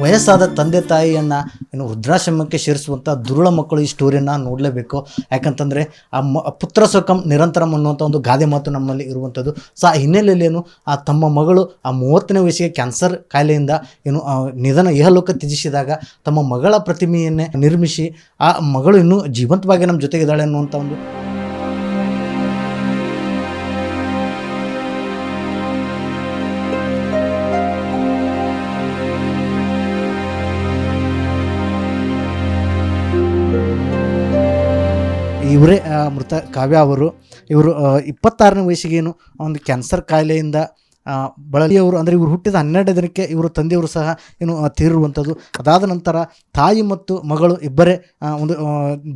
ವಯಸ್ಸಾದ ತಂದೆ ತಾಯಿಯನ್ನು ವೃದ್ಧಾಶ್ರಮಕ್ಕೆ ಸೇರಿಸುವಂಥ ದುರುಳ ಮಕ್ಕಳು ಈ ಸ್ಟೋರಿಯನ್ನು ನೋಡಲೇಬೇಕು. ಯಾಕಂತಂದರೆ ಪುತ್ರ ಸುಖಂ ನಿರಂತರಂ ಅನ್ನುವಂಥ ಒಂದು ಗಾದೆ ಮಾತು ನಮ್ಮಲ್ಲಿ ಇರುವಂಥದ್ದು. ಆ ಹಿನ್ನೆಲೆಯಲ್ಲಿ ಆ ತಮ್ಮ ಮಗಳು 30ನೇ ವಯಸ್ಸಿಗೆ ಕ್ಯಾನ್ಸರ್ ಕಾಯಿಲೆಯಿಂದ ನಿಧನ ಇಹಲೋಕ ತ್ಯಜಿಸಿದಾಗ ತಮ್ಮ ಮಗಳ ಪ್ರತಿಮೆಯನ್ನೇ ನಿರ್ಮಿಸಿ ಆ ಮಗಳು ಇನ್ನೂ ಜೀವಂತವಾಗಿ ನಮ್ಮ ಜೊತೆಗಿದ್ದಾಳೆ ಅನ್ನುವಂಥ ಒಂದು ಇವರೇ ಮೃತ ಕಾವ್ಯ ಅವರು. ಇವರು 26ನೇ ವಯಸ್ಸಿಗೇನು ಒಂದು ಕ್ಯಾನ್ಸರ್ ಕಾಯಿಲೆಯಿಂದ ಬಳಲಿಯವರು, ಅಂದರೆ ಇವರು ಹುಟ್ಟಿದ 12 ದಿನಕ್ಕೆ ಇವರು ತಂದೆಯವರು ಸಹ ತೀರಿರುವಂಥದ್ದು. ಅದಾದ ನಂತರ ತಾಯಿ ಮತ್ತು ಮಗಳು ಇಬ್ಬರೇ ಒಂದು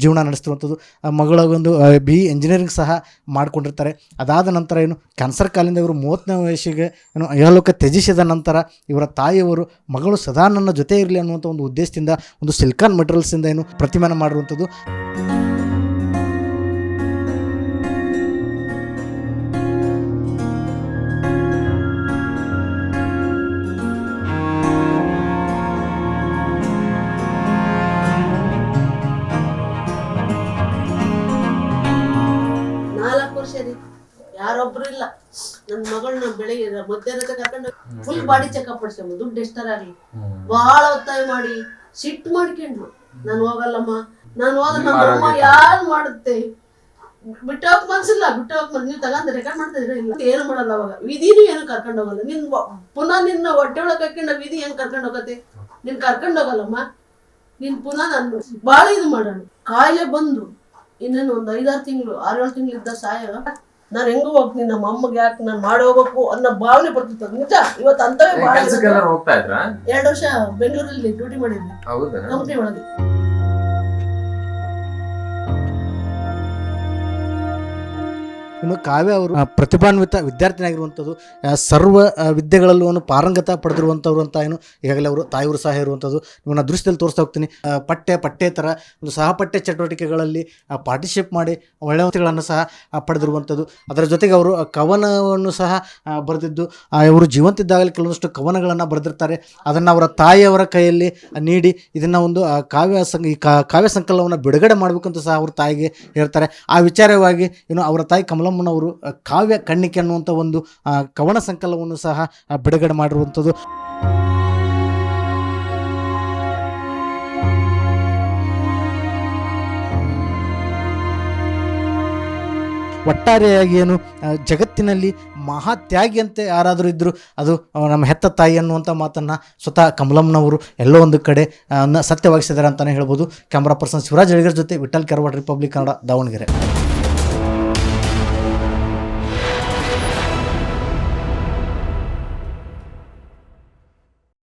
ಜೀವನ ನಡೆಸ್ತಿರುವಂಥದ್ದು. ಮಗಳ ಒಂದು BE ಇಂಜಿನಿಯರಿಂಗ್ ಸಹ ಮಾಡಿಕೊಂಡಿರ್ತಾರೆ. ಅದಾದ ನಂತರ ಕ್ಯಾನ್ಸರ್ ಕಾಯಿಲೆಯಿಂದ ಇವರು 30ನೇ ವಯಸ್ಸಿಗೆ ಇಹಲೋಕ ತ್ಯಜಿಸಿದ ನಂತರ ಇವರ ತಾಯಿಯವರು ಮಗಳು ಸದಾ ನನ್ನ ಜೊತೆ ಇರಲಿ ಅನ್ನುವಂಥ ಒಂದು ಉದ್ದೇಶದಿಂದ ಒಂದು ಸಿಲಿಕಾನ್ ಮೆಟೀರಿಯಲ್ಸಿಂದ ಪ್ರತಿಮೆಯನ್ನು ಮಾಡಿರುವಂಥದ್ದು. ಯಾರೊಬ್ರು ಇಲ್ಲ. ನನ್ನ ಮಗಳನ್ನ ಬೆಳಿಗ್ಗೆ ಮಧ್ಯಾಹ್ನ ಕರ್ಕೊಂಡು ಫುಲ್ ಬಾಡಿ ಚೆಕಪ್ ಮಾಡಿಸ್ಕೊಂಬ ದುಡ್ಡು ಎಷ್ಟರಾಗ್ಲಿ ಬಹಳ ಒತ್ತಾಯ ಮಾಡಿ ಸಿಟ್ಟು ಮಾಡ್ಕೊಂಡ್ರು. ನಾನು ಹೋಗಲ್ಲಮ್ಮ, ನಾನು ಹೋದ್ರೆ ನಮ್ಮಮ್ಮ ಯಾರು ಮಾಡುತ್ತೆ, ಬಿಟ್ಟು ಹೋಗಕ್ ಮನ್ಸಿಲ್ಲ, ಬಿಟ್ಟು ಹೋಗಕ್ ನೀವು ತಗೊಂಡ್ ರೆಕಾರ್ಡ್ ಮಾಡ್ತಿದ್ರೆ ಇಲ್ಲ ಏನು ಮಾಡಲ್ಲ. ಅವಾಗ ವಿಧಿನೂ ಏನು ಕರ್ಕೊಂಡು ಹೋಗಲ್ಲ. ನಿನ್ ಪುನಃ ನಿನ್ನ ಹೊಟ್ಟೆ ಒಳಗೆ ಹಾಕೊಂಡ ವಿಧಿ ಹೆಂಗ್ ಕರ್ಕೊಂಡು ಹೋಗತ್ತೆ? ನೀನ್ ಕರ್ಕೊಂಡು ಹೋಗಲ್ಲಮ್ಮ, ನೀನ್ ಪುನಃ ನಾನು ಬಾಳ ಇದು ಮಾಡೋಣ. ಕಾಯಿಲೆ ಬಂದು ಇನ್ನೇನು ಒಂದು 5-6 ತಿಂಗಳು 6-7 ತಿಂಗಳು ಇದ್ದ ಸಾಯ ನಾನು ಹೆಂಗೂ ಹೋಗ್ತೀನಿ, ನಮ್ಮ ಅಮ್ಮಗೆ ಯಾಕೆ ನಾನು ಮಾಡಿ ಹೋಗ್ಬೇಕು ಅನ್ನೋ ಭಾವನೆ ಬರ್ತಿತ್ತು. ನಿಜ ಇವತ್ತು ಅಂತವೇ 2 ವರ್ಷ ಬೆಂಗಳೂರಲ್ಲಿ ಡ್ಯೂಟಿ ಮಾಡಿದ್ವಿ ಕಂಪ್ನಿ ಒಳಗೆ. ಕಾವ್ಯ ಅವರು ಪ್ರತಿಭಾನ್ವಿತ ವಿದ್ಯಾರ್ಥಿನಿಯಾಗಿರುವಂಥದ್ದು, ಸರ್ವ ವಿದ್ಯೆಗಳಲ್ಲೂ ಪಾರಂಗತ ಪಡೆದಿರುವಂಥವ್ರು ಅಂತ ಈಗಾಗಲೇ ಅವರು ತಾಯಿಯವರು ಸಹ ಇರುವಂಥದ್ದು. ಇವನ್ನ ದೃಶ್ಯದಲ್ಲಿ ತೋರಿಸ್ತಾ ಹೋಗ್ತೀನಿ. ಪಠ್ಯೇತರ ಒಂದು ಸಹಪಠ್ಯ ಚಟುವಟಿಕೆಗಳಲ್ಲಿ ಪಾರ್ಟಿಸಿಪೇಟ್ ಮಾಡಿ ಒಳ್ಳೆಯಗಳನ್ನು ಸಹ ಪಡೆದಿರುವಂಥದ್ದು. ಅದರ ಜೊತೆಗೆ ಅವರು ಕವನವನ್ನು ಸಹ ಬರೆದಿದ್ದು, ಇವರು ಜೀವಂತಿದ್ದಾಗಲೇ ಕೆಲವೊಂದಷ್ಟು ಕವನಗಳನ್ನು ಬರೆದಿರ್ತಾರೆ. ಅದನ್ನು ಅವರ ತಾಯಿಯವರ ಕೈಯಲ್ಲಿ ನೀಡಿ ಇದನ್ನು ಒಂದು ಈ ಕಾವ್ಯ ಸಂಕಲನವನ್ನು ಬಿಡುಗಡೆ ಮಾಡಬೇಕಂತ ಸಹ ಅವ್ರ ತಾಯಿಗೆ ಹೇಳ್ತಾರೆ. ಆ ವಿಚಾರವಾಗಿ ಅವರ ತಾಯಿ ಕಮಲಮ್ಮನವರು ಕಾವ್ಯ ಕಣ್ಣಿಕೆ ಅನ್ನುವಂಥ ಒಂದು ಕವನ ಸಂಕಲನವನ್ನು ಸಹ ಬಿಡುಗಡೆ ಮಾಡಿರುವಂಥದ್ದು. ಒಟ್ಟಾರೆಯಾಗಿ ಜಗತ್ತಿನಲ್ಲಿ ಮಹಾತ್ಯಾಗಿಯಂತೆ ಯಾರಾದರೂ ಇದ್ದರೂ ಅದು ನಮ್ಮ ಹೆತ್ತ ತಾಯಿ ಅನ್ನುವಂಥ ಮಾತನ್ನು ಸ್ವತಃ ಕಮಲಮ್ಮನವರು ಎಲ್ಲೋ ಒಂದು ಕಡೆ ಸತ್ಯವಾಗಿಸಿದ್ದಾರೆ ಅಂತಲೇ ಹೇಳ್ಬೋದು. ಕ್ಯಾಮ್ರಾ ಪರ್ಸನ್ ಶಿವರಾಜ್ ಅಳಿಗರ್ ಜೊತೆ ವಿಠಲ್ ಕೆರವಾಡ್, ರಿಪಬ್ಲಿಕ್ ಕನ್ನಡ, ದಾವಣಗೆರೆ.